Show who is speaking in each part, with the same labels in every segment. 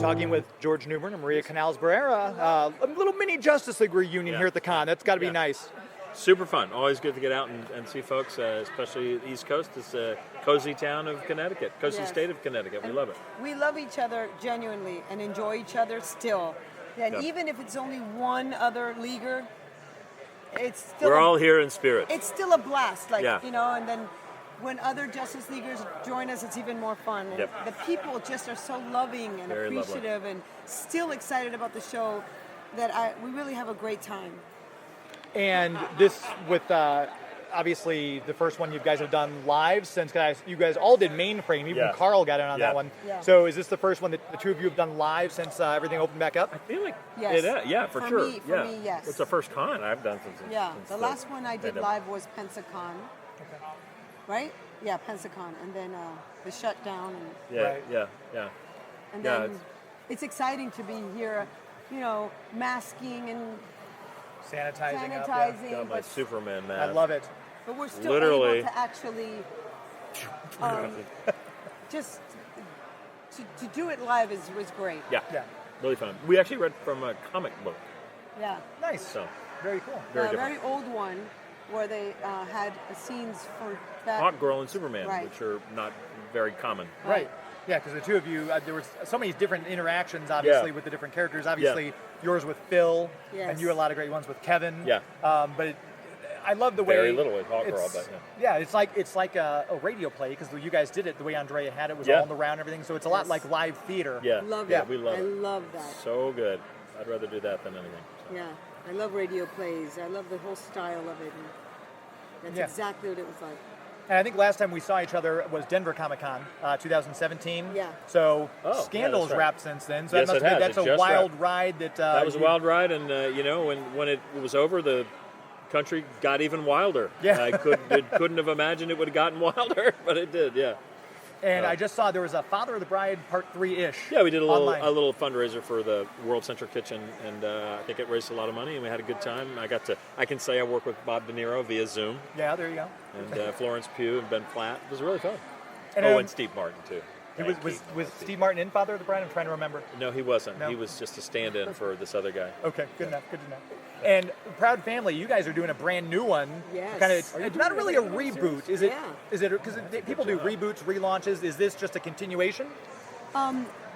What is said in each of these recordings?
Speaker 1: talking with George Newburn and Maria Canals Barrera. A little mini Justice League reunion here at the con. That's got to be nice.
Speaker 2: Super fun. Always good to get out and see folks, especially the East Coast. It's a cozy town of Connecticut, cozy state of Connecticut. We love it.
Speaker 3: We love each other genuinely and enjoy each other still. And even if it's only one other leaguer, it's still
Speaker 2: we're all here in spirit.
Speaker 3: It's still a blast, and then when other Justice Leaguers join us, it's even more fun. And the people just are so loving and
Speaker 2: very
Speaker 3: appreciative
Speaker 2: lovely.
Speaker 3: and still excited about the show that we really have a great time.
Speaker 1: And this with obviously the first one you guys have done live since you guys all did Mainframe. Even Carl got in on that one.
Speaker 3: Yeah.
Speaker 1: So is this the first one that the two of you have done live since everything opened back up?
Speaker 2: I feel like for
Speaker 3: sure.
Speaker 2: Me,
Speaker 3: for me, yes.
Speaker 2: It's the first con I've done since.
Speaker 3: The last one I did live was Pensacon.
Speaker 1: Okay.
Speaker 3: Right? Yeah, Pensacon, and then the shutdown.
Speaker 2: And
Speaker 3: And then it's exciting to be here, masking and
Speaker 1: sanitizing.
Speaker 2: Got my Superman mask.
Speaker 1: I love it.
Speaker 3: But we're still
Speaker 2: Literally.
Speaker 3: able to actually just to do it live was great.
Speaker 2: Yeah, really fun. We actually read from a comic book.
Speaker 3: Yeah.
Speaker 1: Nice.
Speaker 2: So
Speaker 1: very cool.
Speaker 2: Very
Speaker 3: very old one where they had scenes for that.
Speaker 2: Hawk Girl and Superman,
Speaker 3: Right.
Speaker 2: which are not very common.
Speaker 1: Right. Yeah, because the two of you, there was so many different interactions, obviously, with the different characters. Obviously, yours with Phil, and you had a lot of great ones with Kevin.
Speaker 2: Yeah.
Speaker 1: But I love the way
Speaker 2: very little with Hawk Girl, but
Speaker 1: it's like a radio play because you guys did it the way Andrea had it was all in the round and everything. So it's a lot like live theater.
Speaker 2: Yeah.
Speaker 3: Love
Speaker 2: it.
Speaker 3: it.
Speaker 2: We love it.
Speaker 3: I love that.
Speaker 2: So good. I'd rather do that than anything. So.
Speaker 3: Yeah. I love radio plays. I love the whole style of it. And that's exactly what it was like.
Speaker 1: And I think last time we saw each other was Denver Comic Con, 2017.
Speaker 3: Yeah.
Speaker 1: So
Speaker 2: Scandal's
Speaker 1: Scandal's wrapped since then. So
Speaker 2: yes,
Speaker 1: that must be that's a wild ride. That
Speaker 2: was a wild ride, and when it was over, the country got even wilder.
Speaker 1: Yeah.
Speaker 2: I couldn't have imagined it would have gotten wilder, but it did. Yeah.
Speaker 1: And I just saw there was a Father of the Bride Part 3-ish.
Speaker 2: Yeah, we did a
Speaker 1: online.
Speaker 2: little fundraiser for the World Central Kitchen, and I think it raised a lot of money, and we had a good time. I can say I worked with Bob De Niro via Zoom.
Speaker 1: Yeah, there you go.
Speaker 2: And Florence Pugh and Ben Platt. It was really fun.
Speaker 1: And,
Speaker 2: and Steve Martin, too.
Speaker 1: Was Steve Martin in Father of the Bride? I'm trying to remember.
Speaker 2: No, he wasn't.
Speaker 1: No?
Speaker 2: He was just a stand-in for this other guy.
Speaker 1: Okay, good enough. Good to know. And Proud Family, you guys are doing a brand new one.
Speaker 3: Yes.
Speaker 1: It's not really a reboot, is it?
Speaker 3: Yeah.
Speaker 1: Is it? Because people do reboots, relaunches. Is this just a continuation?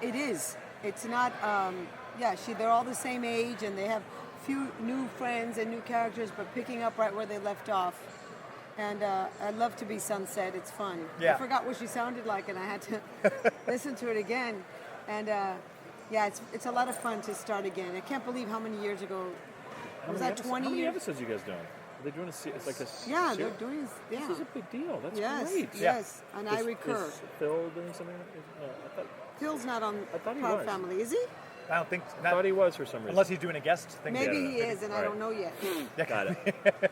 Speaker 3: It is. It's not. They're all the same age, and they have few new friends and new characters, but picking up right where they left off. And I love to be Sunset. It's fun.
Speaker 1: Yeah.
Speaker 3: I forgot what she sounded like, and I had to listen to it again. And it's a lot of fun to start again. I can't believe how many years ago. Was that 20 years?
Speaker 2: How many episodes are you guys doing? Are they doing it's like a
Speaker 3: Yeah,
Speaker 2: series?
Speaker 3: they're doing. Yeah.
Speaker 2: This is a big deal. That's
Speaker 3: Yes,
Speaker 2: great.
Speaker 3: yes, and I recur.
Speaker 2: Is Phil doing something?
Speaker 3: Phil's not on
Speaker 2: I thought he
Speaker 3: Proud
Speaker 2: was.
Speaker 3: Family, is he?
Speaker 1: I don't think.
Speaker 2: I thought he was for some reason.
Speaker 1: Unless he's doing a guest thing.
Speaker 3: Maybe he is, and I don't know yet.
Speaker 2: Got it.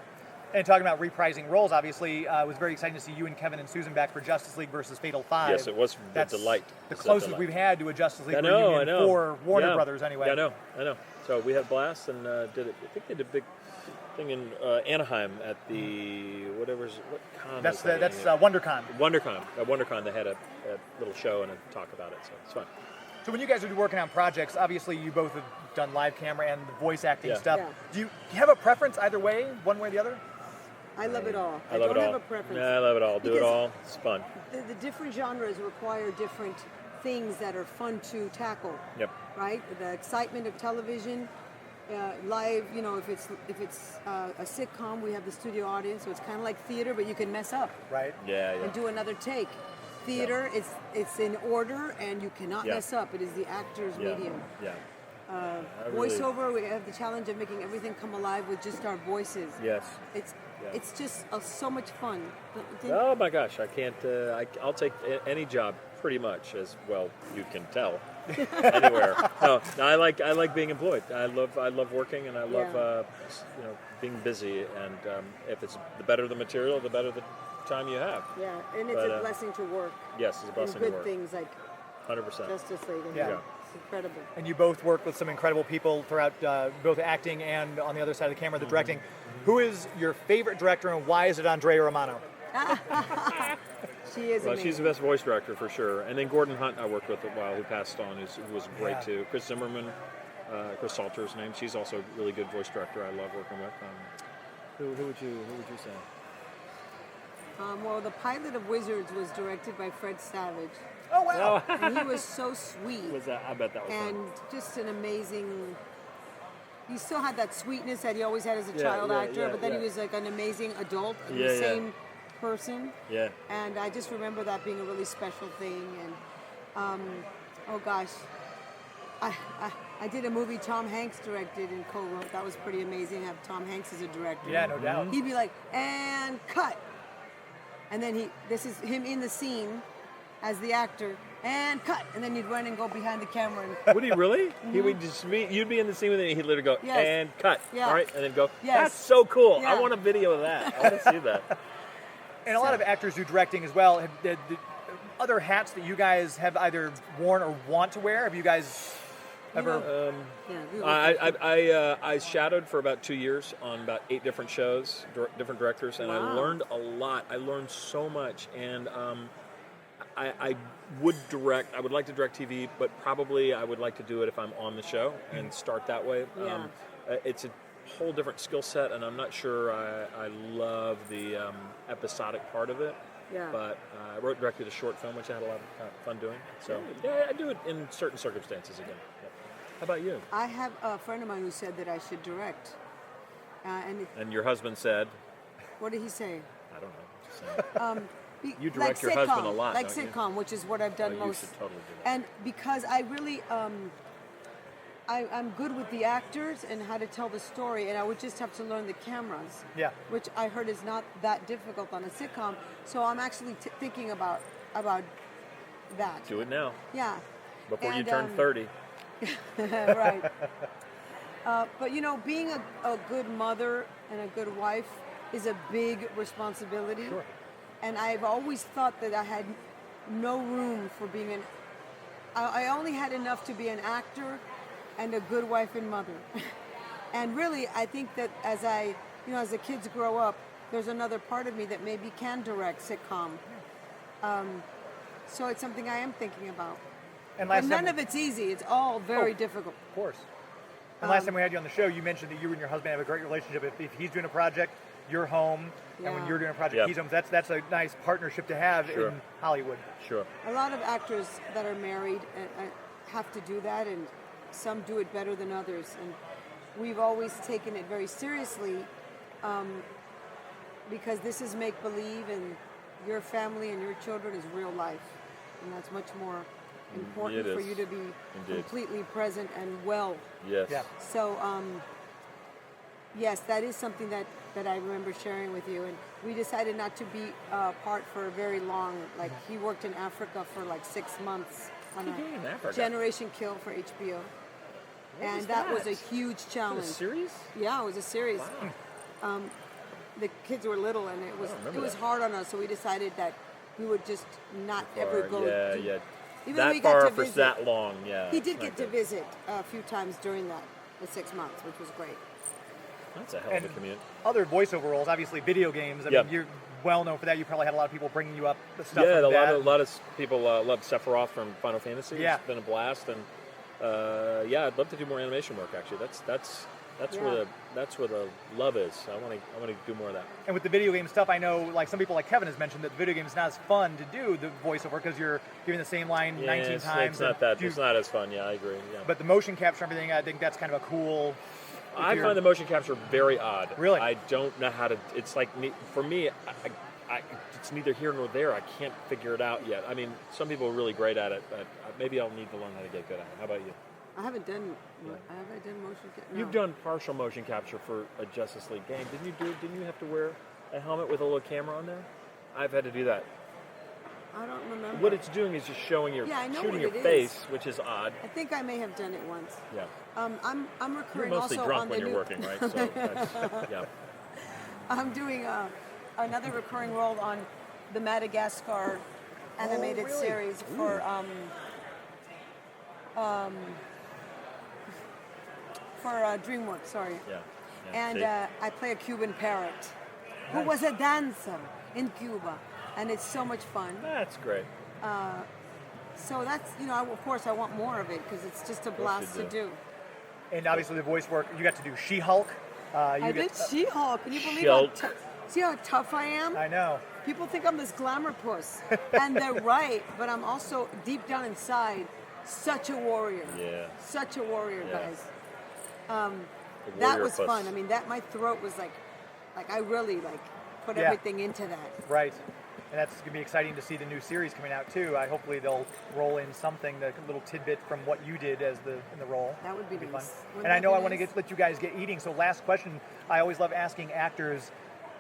Speaker 1: And talking about reprising roles, obviously, it was very exciting to see you and Kevin and Susan back for Justice League versus Fatal 5.
Speaker 2: Yes, it was a delight.
Speaker 1: The closest we've had to a Justice League
Speaker 2: I know.
Speaker 1: reunion for Warner Brothers, anyway.
Speaker 2: Yeah, I know. So we had blast and did it. I think they did a big thing in Anaheim at the what con?
Speaker 1: That's WonderCon.
Speaker 2: WonderCon. At WonderCon, they had a little show and a talk about it. So it's fun.
Speaker 1: So when you guys are working on projects, obviously you both have done live camera and the voice acting stuff.
Speaker 3: Yeah.
Speaker 1: Do you have a preference either way, one way or the other?
Speaker 3: I love it all.
Speaker 2: I love
Speaker 3: don't
Speaker 2: it all.
Speaker 3: have a preference.
Speaker 2: Yeah, I love it all. Do it
Speaker 3: Because
Speaker 2: all. It's fun.
Speaker 3: The different genres require different things that are fun to tackle.
Speaker 2: Yep.
Speaker 3: Right? The excitement of television, live. If it's a sitcom, we have the studio audience, so it's kind of like theater, but you can mess up.
Speaker 1: Right.
Speaker 2: Yeah.
Speaker 3: And do another take. Theater, it's in order, and you cannot mess up. It is the actor's medium.
Speaker 2: Yeah.
Speaker 3: Voiceover, we have the challenge of making everything come alive with just our voices.
Speaker 2: Yes.
Speaker 3: It's just so much fun. Don't you think?
Speaker 2: Oh my gosh, I can't. I'll take any job pretty much, as well you can tell. Anywhere. No, I like being employed. I love working, and I love being busy. And if it's the better the material, the better the time you have.
Speaker 3: Yeah, and it's a blessing to work.
Speaker 2: Yes, it's a blessing
Speaker 3: in
Speaker 2: to
Speaker 3: good
Speaker 2: work.
Speaker 3: things like
Speaker 2: 100%.
Speaker 3: Justice League. And
Speaker 1: Yeah.
Speaker 3: It's incredible.
Speaker 1: And you both work with some incredible people throughout both acting and on the other side of the camera, the directing. Who is your favorite director, and why is it Andrea Romano?
Speaker 3: She is
Speaker 2: Well,
Speaker 3: amazing.
Speaker 2: she's the best voice director for sure. And then Gordon Hunt, I worked with a while, who passed on, who was great too. Chris Zimmerman, Chris Salter's name. She's also a really good voice director. I love working with. Who would you say?
Speaker 3: Well, the pilot of Wizards was directed by Fred Savage,
Speaker 1: Oh wow!
Speaker 3: and he was so sweet
Speaker 2: Was that? I bet that was
Speaker 3: and
Speaker 2: fun.
Speaker 3: just an amazing. He still had that sweetness that he always had as a
Speaker 2: Yeah,
Speaker 3: child
Speaker 2: yeah,
Speaker 3: actor,
Speaker 2: yeah,
Speaker 3: but then
Speaker 2: yeah.
Speaker 3: he was like an amazing adult, and
Speaker 2: Yeah,
Speaker 3: the
Speaker 2: yeah.
Speaker 3: same person.
Speaker 2: Yeah.
Speaker 3: And I just remember that being a really special thing. And oh gosh, I did a movie Tom Hanks directed and co-wrote. That was pretty amazing. Have Tom Hanks as a director.
Speaker 1: Yeah, no doubt.
Speaker 3: He'd be like, and cut, and then this is him in the scene as the actor, and cut, and then he'd run and go behind the camera. And,
Speaker 2: Would he really? He would just be. You'd be in the scene with him. He'd literally go
Speaker 3: Yes.
Speaker 2: and cut.
Speaker 3: Yeah.
Speaker 2: All right, and then go.
Speaker 3: Yes.
Speaker 2: That's so cool.
Speaker 3: Yeah.
Speaker 2: I want a video of that. I want to see that.
Speaker 1: And a lot of actors do directing as well. The other hats that you guys have either worn or want to wear? Have you guys ever?
Speaker 2: I shadowed for about 2 years on about 8 different shows, different directors, and I
Speaker 3: Wow.
Speaker 2: learned a lot. I learned so much, and I would direct. I would like to direct TV, but probably I would like to do it if I'm on the show and start that way.
Speaker 3: Yeah.
Speaker 2: It's a whole different skill set, and I'm not sure I love the episodic part of it.
Speaker 3: Yeah.
Speaker 2: But I directed a short film, which I had a lot of fun doing. So yeah, I do it in certain circumstances again. Yeah. How about you?
Speaker 3: I have a friend of mine who said that I should direct.
Speaker 2: And your husband said,
Speaker 3: What did he say?
Speaker 2: I don't know. Just saying. You
Speaker 3: Like
Speaker 2: direct your
Speaker 3: sitcom,
Speaker 2: husband a lot,
Speaker 3: like
Speaker 2: don't you?
Speaker 3: sitcom, which is what I've done
Speaker 2: You
Speaker 3: most.
Speaker 2: should totally do that.
Speaker 3: And because I really, I'm good with the actors and how to tell the story, and I would just have to learn the cameras.
Speaker 1: Yeah.
Speaker 3: Which I heard is not that difficult on a sitcom. So I'm actually thinking about that.
Speaker 2: Do it now,
Speaker 3: Yeah.
Speaker 2: before you
Speaker 3: And,
Speaker 2: turn 30.
Speaker 3: Right. But being a good mother and a good wife is a big responsibility.
Speaker 1: Sure.
Speaker 3: And I've always thought that I had no room for being I only had enough to be an actor and a good wife and mother. And really, I think that as the kids grow up, there's another part of me that maybe can direct sitcom. So it's something I am thinking about.
Speaker 1: And
Speaker 3: But
Speaker 1: last
Speaker 3: none
Speaker 1: time,
Speaker 3: of it's easy. It's all very difficult.
Speaker 1: of course. And last time we had you on the show, you mentioned that you and your husband have a great relationship. If he's doing a project, you're home, and when
Speaker 3: Yeah.
Speaker 1: you're doing a project,
Speaker 2: Yep.
Speaker 1: he's home. That's a nice partnership to have
Speaker 2: Sure.
Speaker 1: in Hollywood.
Speaker 2: Sure.
Speaker 3: A lot of actors that are married have to do that, and some do it better than others. And we've always taken it very seriously because this is make-believe, and your family and your children is real life. And that's much more important
Speaker 2: It
Speaker 3: for
Speaker 2: is.
Speaker 3: you to be
Speaker 2: Indeed.
Speaker 3: completely present and well.
Speaker 2: Yes.
Speaker 1: Yeah.
Speaker 3: So, yes, that is something that I remember sharing with you. And we decided not to be apart for very long. Like, he worked in Africa for like 6 months on
Speaker 2: What did he do in
Speaker 3: a
Speaker 2: Africa?
Speaker 3: Generation Kill for HBO. And
Speaker 2: was
Speaker 3: that was a
Speaker 2: that?
Speaker 3: huge
Speaker 2: Is
Speaker 3: challenge.
Speaker 2: it a series?
Speaker 3: Yeah, it was a series.
Speaker 2: Wow.
Speaker 3: The kids were little, and it
Speaker 2: remember
Speaker 3: was
Speaker 2: that.
Speaker 3: hard on us. So we decided that we would just not ever go.
Speaker 2: Yeah,
Speaker 3: do-
Speaker 2: yeah.
Speaker 3: Even though
Speaker 2: That
Speaker 3: we got
Speaker 2: far
Speaker 3: to
Speaker 2: for
Speaker 3: visit.
Speaker 2: that long, yeah.
Speaker 3: He
Speaker 2: it's
Speaker 3: did
Speaker 2: not
Speaker 3: get to
Speaker 2: good.
Speaker 3: visit a few times during the 6 months, which was great.
Speaker 2: That's a hell of a
Speaker 1: And
Speaker 2: commute.
Speaker 1: other voiceover roles, obviously video games. I
Speaker 2: Yep.
Speaker 1: mean, you're well known for that. You probably had a lot of people bringing you up the stuff.
Speaker 2: Yeah,
Speaker 1: from
Speaker 2: a
Speaker 1: that.
Speaker 2: lot of people love Sephiroth from Final Fantasy.
Speaker 1: Yeah.
Speaker 2: It's been a blast, and I'd love to do more animation work. Actually, that's where the love is. I want to do more of that.
Speaker 1: And with the video game stuff, I know, like some people, like Kevin has mentioned, that the video game is not as fun to do the voiceover because you're giving the same line 19
Speaker 2: it's,
Speaker 1: times.
Speaker 2: It's not
Speaker 1: and
Speaker 2: that.
Speaker 1: you-
Speaker 2: It's not as fun. Yeah, I agree. Yeah.
Speaker 1: But the motion capture and everything, I think that's kind of a cool.
Speaker 2: I find the motion capture very odd.
Speaker 1: Really?
Speaker 2: I don't know how to. It's like for me, it's neither here nor there. I can't figure it out yet. I mean, some people are really great at it, but maybe I'll need to learn how to get good at it. How about you?
Speaker 3: I haven't done motion capture.
Speaker 2: You've done partial motion capture for a Justice League game. Didn't you have to wear a helmet with a little camera on there? I've had to do that.
Speaker 3: I don't remember.
Speaker 2: What it's doing is just showing your
Speaker 3: Yeah, I know
Speaker 2: shooting
Speaker 3: what
Speaker 2: your
Speaker 3: it is.
Speaker 2: face, which is odd.
Speaker 3: I think I may have done it once.
Speaker 2: Yeah.
Speaker 3: I'm
Speaker 2: You're
Speaker 3: recurring
Speaker 2: mostly
Speaker 3: also
Speaker 2: drunk
Speaker 3: on
Speaker 2: when
Speaker 3: the
Speaker 2: you're
Speaker 3: new.
Speaker 2: working, right? So that's, yeah.
Speaker 3: I'm doing another recurring role on the Madagascar animated
Speaker 1: really?
Speaker 3: series for DreamWorks. Sorry.
Speaker 2: Yeah.
Speaker 3: And
Speaker 2: See?
Speaker 3: I play a Cuban parrot who was a dancer in Cuba. and it's so much fun.
Speaker 2: That's great.
Speaker 3: So that's, of course I want more of it because it's just a blast to do.
Speaker 1: And obviously the voice work, you got to do She-Hulk.
Speaker 3: I did She-Hulk. Can you believe see how tough I am?
Speaker 1: I know.
Speaker 3: People think I'm this glamour puss, and they're right, but I'm also deep down inside such a warrior.
Speaker 2: Yeah.
Speaker 3: Such a warrior,
Speaker 2: Yeah.
Speaker 3: guys.
Speaker 2: The
Speaker 3: That
Speaker 2: warrior
Speaker 3: was
Speaker 2: puss.
Speaker 3: fun. I mean, my throat was like I really put everything into that.
Speaker 1: Right. And that's going to be exciting to see the new series coming out too. Hopefully they'll roll in something, a little tidbit from what you did as in the role.
Speaker 3: That would be
Speaker 1: It'd
Speaker 3: nice.
Speaker 1: fun.
Speaker 3: Wouldn't
Speaker 1: And I
Speaker 3: that
Speaker 1: know
Speaker 3: be
Speaker 1: I want to
Speaker 3: nice?
Speaker 1: let you guys get eating. So last question, I always love asking actors.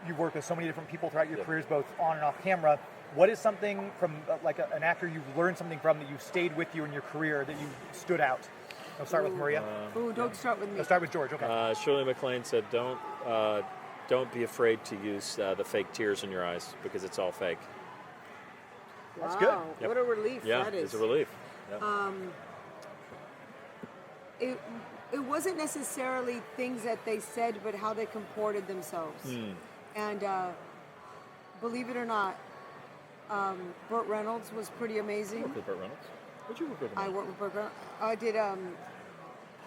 Speaker 1: You've worked with so many different people throughout your careers, both on and off camera. What is something from an actor you've learned something from that you've stayed with you in your career that you stood out? I'll start with Maria.
Speaker 3: Don't start with me.
Speaker 1: I'll start with George. Okay.
Speaker 2: Shirley MacLaine said, don't be afraid to use the fake tears in your eyes because it's all fake.
Speaker 1: That's
Speaker 3: wow.
Speaker 1: good.
Speaker 2: Yep.
Speaker 3: What a relief
Speaker 2: Yeah,
Speaker 3: that is.
Speaker 2: it's a relief. Yeah.
Speaker 3: It wasn't necessarily things that they said, but how they comported themselves. And believe it or not, Burt Reynolds was pretty amazing.
Speaker 2: You worked with Burt Reynolds? What'd you work with him
Speaker 3: I
Speaker 2: on?
Speaker 3: worked with Burt Reynolds. I did,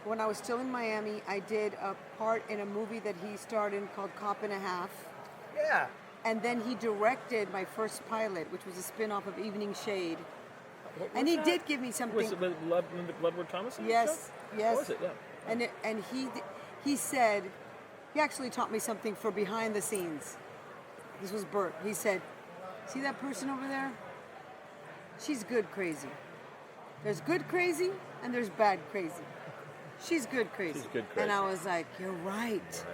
Speaker 3: when I was still in Miami, I did a part in a movie that he starred in called Cop and a Half.
Speaker 1: Yeah.
Speaker 3: And then he directed my first pilot, which was a spin-off of Evening Shade.
Speaker 2: What
Speaker 3: And
Speaker 2: was
Speaker 3: he
Speaker 2: that?
Speaker 3: did give me something.
Speaker 2: Was it with Bloodwood Thomas?
Speaker 3: Yes, yes.
Speaker 2: What was it? Yeah.
Speaker 3: And he said, he actually taught me something for behind the scenes. This was Bert. He said, see that person over there? She's good crazy. There's good crazy and there's bad crazy. She's good crazy.
Speaker 2: She's good crazy.
Speaker 3: And I was like, you're right.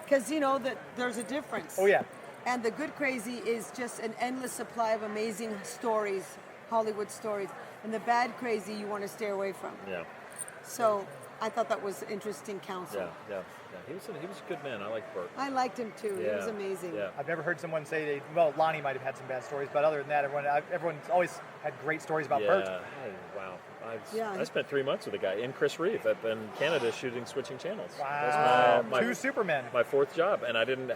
Speaker 3: Because that there's a difference.
Speaker 1: Oh yeah.
Speaker 3: And the good crazy is just an endless supply of amazing stories, Hollywood stories. And the bad crazy you want to stay away from.
Speaker 2: Yeah.
Speaker 3: So I thought that was interesting counsel.
Speaker 2: Yeah. He was a good man. I like Burt.
Speaker 3: I liked him too. He was amazing.
Speaker 2: Yeah.
Speaker 1: I've never heard someone say Lonnie might have had some bad stories, but other than that, everyone's always had great stories about Burt.
Speaker 2: Hey, wow.
Speaker 3: Yeah.
Speaker 2: I spent 3 months with a guy in Chris Reeve up in Canada shooting Switching Channels.
Speaker 1: Wow.
Speaker 2: That was
Speaker 1: Two Supermen.
Speaker 2: my fourth job, and I hadn't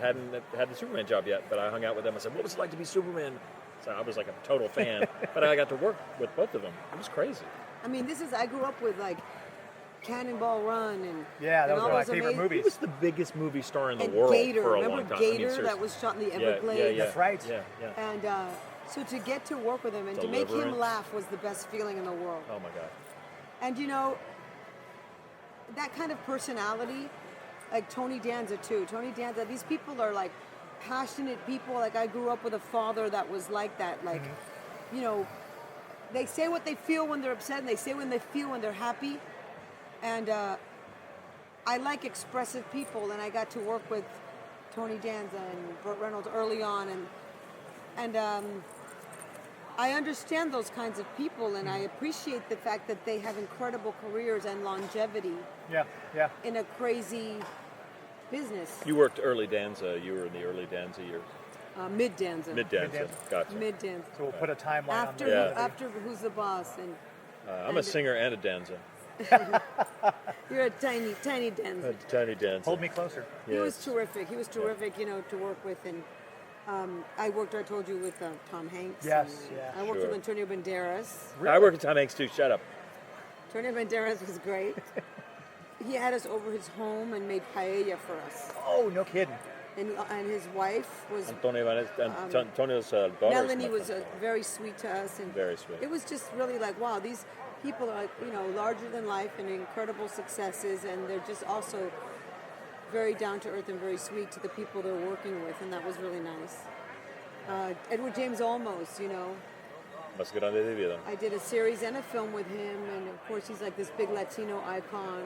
Speaker 2: had the Superman job yet, but I hung out with them. I said, what was it like to be Superman? So I was like a total fan, but I got to work with both of them. It was crazy.
Speaker 3: I mean, I grew up with like Cannonball Run and
Speaker 1: Yeah, that
Speaker 3: and
Speaker 1: was
Speaker 3: all
Speaker 1: one of
Speaker 3: those
Speaker 1: my favorite
Speaker 3: amazing-
Speaker 1: movies.
Speaker 2: He was the biggest movie star in the
Speaker 3: And
Speaker 2: world
Speaker 3: Gator.
Speaker 2: for a
Speaker 3: Remember
Speaker 2: long time.
Speaker 3: Gator
Speaker 2: seriously.
Speaker 3: that was shot in the Everglades?
Speaker 1: That's right.
Speaker 2: Yeah.
Speaker 3: And so to get to work with him and to make him
Speaker 2: Deliverance.
Speaker 3: laugh was the best feeling in the world.
Speaker 2: Oh my God.
Speaker 3: And that kind of personality, like Tony Danza too. Tony Danza, these people are like passionate people. Like I grew up with a father that was like that. Like, they say what they feel when they're upset and they say when they feel when they're happy. And I like expressive people, and I got to work with Tony Danza and Burt Reynolds early on, and I understand those kinds of people, and I appreciate the fact that they have incredible careers and longevity
Speaker 1: Yeah.
Speaker 3: in a crazy business.
Speaker 2: You worked early Danza. You were in the early Danza years.
Speaker 3: Mid Danza.
Speaker 2: Mid Danza.
Speaker 1: Mid-Danza.
Speaker 2: Gotcha.
Speaker 3: Mid Danza.
Speaker 1: So we'll put a timeline
Speaker 3: After
Speaker 1: on there.
Speaker 2: Yeah.
Speaker 3: after Who's the Boss, and
Speaker 2: I'm a singer and a danza.
Speaker 3: you're a tiny Danza.
Speaker 2: Tiny danza.
Speaker 1: Hold me closer.
Speaker 3: He was terrific. He was terrific, to work with, and I told you, with Tom Hanks.
Speaker 1: Yes,
Speaker 3: and
Speaker 1: yeah.
Speaker 3: I worked
Speaker 2: Sure.
Speaker 3: with Antonio Banderas.
Speaker 2: I work with Tom Hanks too. Shut up.
Speaker 3: Antonio Banderas was great. He had us over his home and made paella for us.
Speaker 1: Oh, no kidding.
Speaker 3: And his wife was
Speaker 2: Antonio's daughter.
Speaker 3: Melanie was very sweet to us, and
Speaker 2: Very sweet.
Speaker 3: It was just really like, wow, these people are larger than life and incredible successes, and they're just also very down to earth and very sweet to the people they're working with, and that was really nice. Edward James Olmos,
Speaker 2: Más grande de vida.
Speaker 3: I did a series and a film with him, and of course he's like this big Latino icon.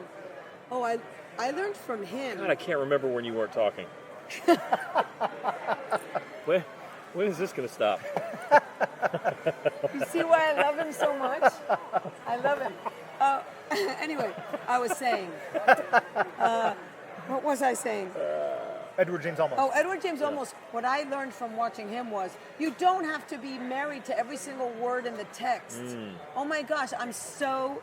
Speaker 3: Oh, I learned from him.
Speaker 2: God, I can't remember when you weren't talking. When is this going to stop?
Speaker 3: You see why I love him so much? I love him. Anyway, I was saying. What was I saying?
Speaker 1: Edward James Olmos.
Speaker 3: Oh, Edward James Olmos. What I learned from watching him was you don't have to be married to every single word in the text. Oh my gosh, I'm so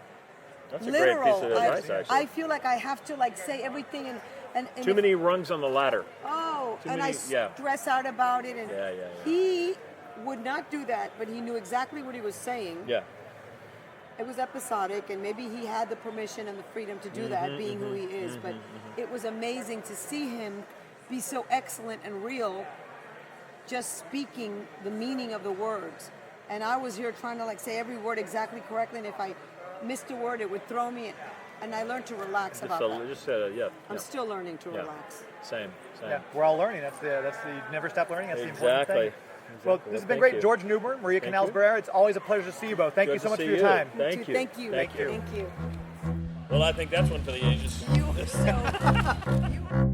Speaker 2: That's a
Speaker 3: literal.
Speaker 2: great piece of advice, actually.
Speaker 3: I feel like I have to say everything and
Speaker 2: Too many rungs on the ladder.
Speaker 3: Oh,
Speaker 2: Too
Speaker 3: and
Speaker 2: many-
Speaker 3: I
Speaker 2: yeah.
Speaker 3: stress out about it. And
Speaker 2: Yeah.
Speaker 3: he would not do that, but he knew exactly what he was saying.
Speaker 2: Yeah.
Speaker 3: It was episodic, and maybe he had the permission and the freedom to do that, being who he is. But it was amazing to see him be so excellent and real, just speaking the meaning of the words. And I was here trying to like say every word exactly correctly, and if I missed a word, it would throw me. And I learned to relax about that.
Speaker 2: Yeah.
Speaker 3: I'm still learning to
Speaker 2: Yeah.
Speaker 3: relax.
Speaker 2: Same.
Speaker 1: Yeah, we're all learning. That's the never stop learning. That's the important
Speaker 2: Exactly.
Speaker 1: thing. Well, this has been
Speaker 2: Thank
Speaker 1: great.
Speaker 2: you.
Speaker 1: George Newburn, Maria
Speaker 2: Thank
Speaker 1: Canals
Speaker 2: you.
Speaker 1: Barrera. It's always a pleasure to see you both. Thank
Speaker 2: Good
Speaker 1: you so
Speaker 2: to
Speaker 1: much for
Speaker 2: see
Speaker 1: your
Speaker 2: you.
Speaker 1: time.
Speaker 2: Thank you.
Speaker 3: Thank you.
Speaker 2: Thank you.
Speaker 3: Thank you.
Speaker 2: Well, I think that's one for the ages.
Speaker 3: You are so.